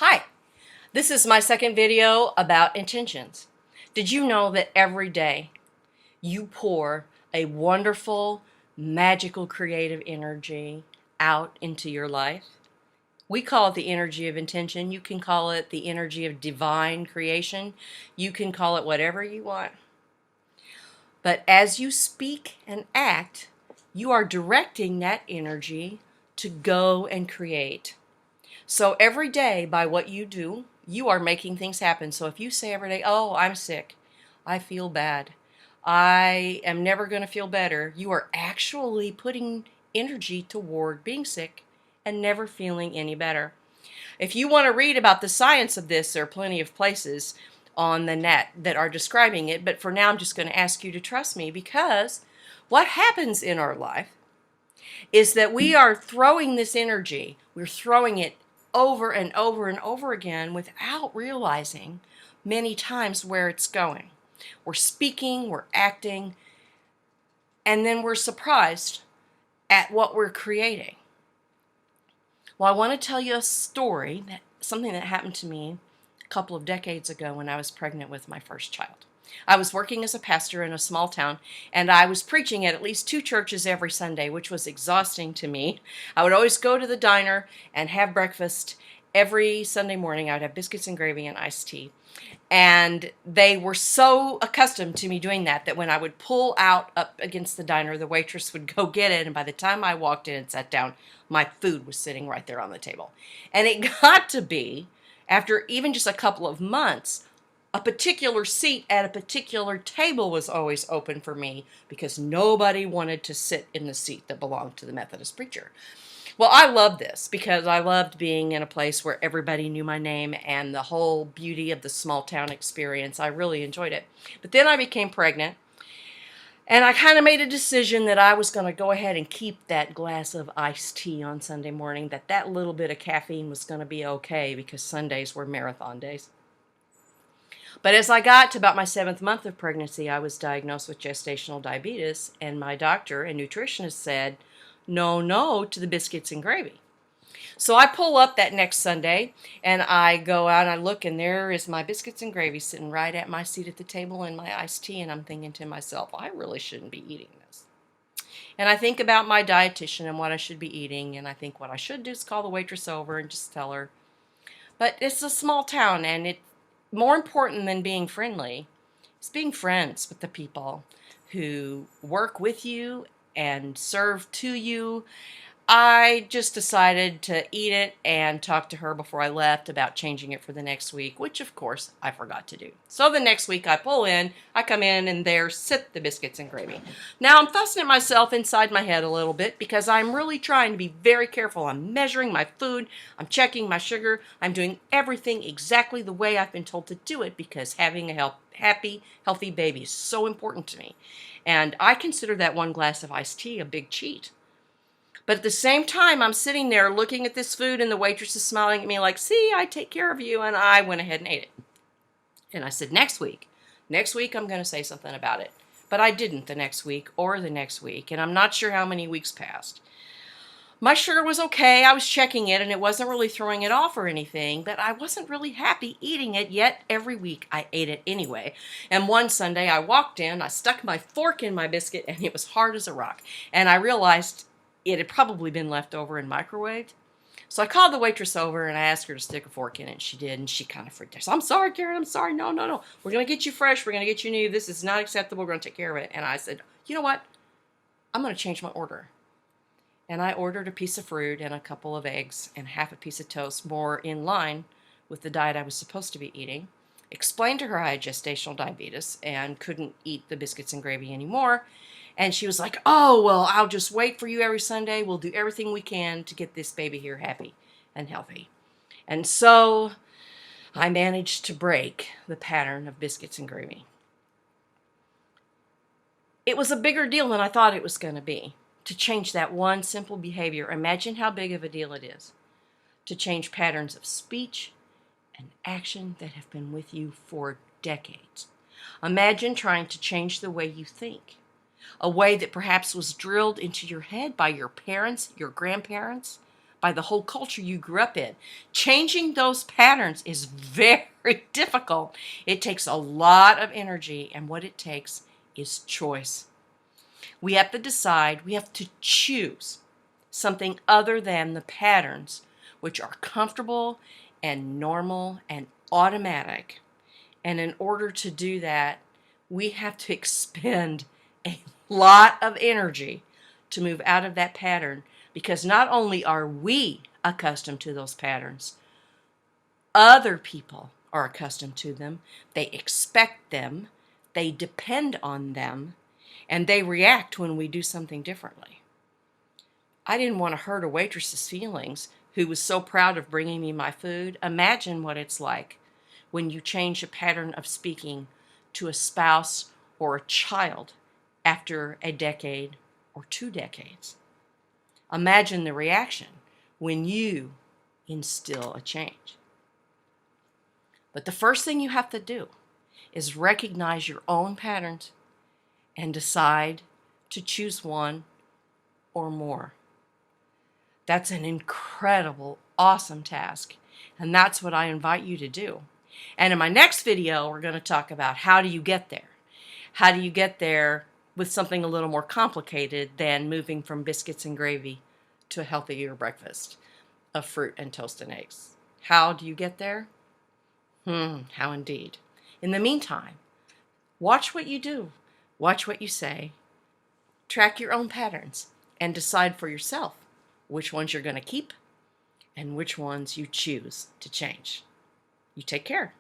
Hi, this is my second video about intentions. Did you know that every day you pour a wonderful, magical, creative energy out into your life? We call it the energy of intention. You can call it the energy of divine creation. You can call it whatever you want. But as you speak and act, you are directing that energy to go and create. So every day, by what you do, you are making things happen. So if you say every day, oh, I'm sick, I feel bad, I am never going to feel better, you are actually putting energy toward being sick and never feeling any better. If you want to read about the science of this, there are plenty of places on the net that are describing it. But for now, I'm just going to ask you to trust me, because what happens in our life is that we are throwing this energy, we're throwing it over and over and over again without realizing many times where it's going. We're speaking, we're acting, and then we're surprised at what we're creating. Well, I want to tell you a story, something that happened to me a couple of decades ago when I was pregnant with my first child. I was working as a pastor in a small town, and I was preaching at least 2 churches every Sunday, which was exhausting to me. I would always go to the diner and have breakfast every Sunday morning. I would have biscuits and gravy and iced tea. And they were so accustomed to me doing that when I would pull out up against the diner, the waitress would go get it. And by the time I walked in and sat down, my food was sitting right there on the table. And it got to be, after even just a couple of months, a particular seat at a particular table was always open for me, because nobody wanted to sit in the seat that belonged to the Methodist preacher. Well, I loved this because I loved being in a place where everybody knew my name and the whole beauty of the small town experience. I really enjoyed it. But then I became pregnant, and I kind of made a decision that I was going to go ahead and keep that glass of iced tea on Sunday morning, that little bit of caffeine was going to be okay, because Sundays were marathon days. But as I got to about my 7th month of pregnancy, I was diagnosed with gestational diabetes, and my doctor and nutritionist said, no to the biscuits and gravy. So I pull up that next Sunday, and I go out and I look, and there is my biscuits and gravy sitting right at my seat at the table and my iced tea, and I'm thinking to myself, I really shouldn't be eating this. And I think about my dietitian and what I should be eating, and I think what I should do is call the waitress over and just tell her. But it's a small town, and it more important than being friendly is being friends with the people who work with you and serve to you. I just decided to eat it and talk to her before I left about changing it for the next week, which of course I forgot to do. So the next week I come in, and there sit the biscuits and gravy. Now I'm fussing at myself inside my head a little bit, because I'm really trying to be very careful. I'm measuring my food, I'm checking my sugar, I'm doing everything exactly the way I've been told to do it, because having a happy, healthy baby is so important to me. And I consider that one glass of iced tea a big cheat. But at the same time, I'm sitting there looking at this food, and the waitress is smiling at me like, see, I take care of you. And I went ahead and ate it. And I said, next week I'm going to say something about it. But I didn't the next week or the next week. And I'm not sure how many weeks passed. My sugar was okay. I was checking it, and it wasn't really throwing it off or anything. But I wasn't really happy eating it, yet every week I ate it anyway. And one Sunday I walked in, I stuck my fork in my biscuit, and it was hard as a rock. And I realized it had probably been left over and microwaved. So I called the waitress over, and I asked her to stick a fork in it, and she did, and she kind of freaked out. So, I'm sorry, Karen, I'm sorry. No. We're going to get you fresh. We're going to get you new. This is not acceptable. We're going to take care of it. And I said, you know what? I'm going to change my order. And I ordered a piece of fruit and a couple of eggs and half a piece of toast, more in line with the diet I was supposed to be eating. Explained to her I had gestational diabetes and couldn't eat the biscuits and gravy anymore. And she was like, oh, well, I'll just wait for you every Sunday. We'll do everything we can to get this baby here happy and healthy. And so I managed to break the pattern of biscuits and gravy. It was a bigger deal than I thought it was going to be to change that one simple behavior. Imagine how big of a deal it is to change patterns of speech and action that have been with you for decades. Imagine trying to change the way you think. A way that perhaps was drilled into your head by your parents, your grandparents, by the whole culture you grew up in. Changing those patterns is very difficult. It takes a lot of energy, and what it takes is choice. We have to decide, we have to choose something other than the patterns which are comfortable and normal and automatic. And in order to do that, we have to expend a lot of energy to move out of that pattern, because not only are we accustomed to those patterns, other people are accustomed to them, they expect them, they depend on them, and they react when we do something differently. I didn't want to hurt a waitress's feelings who was so proud of bringing me my food. Imagine what it's like when you change a pattern of speaking to a spouse or a child after a decade or 2 decades. Imagine the reaction when you instill a change. But the first thing you have to do is recognize your own patterns and decide to choose one or more. That's an incredible, awesome task, and that's what I invite you to do. And in my next video, we're going to talk about how do you get there? How do you get there with something a little more complicated than moving from biscuits and gravy to a healthier breakfast of fruit and toast and eggs? How do you get there? How indeed. In the meantime, watch what you do, watch what you say, track your own patterns, and decide for yourself which ones you're going to keep and which ones you choose to change. You take care.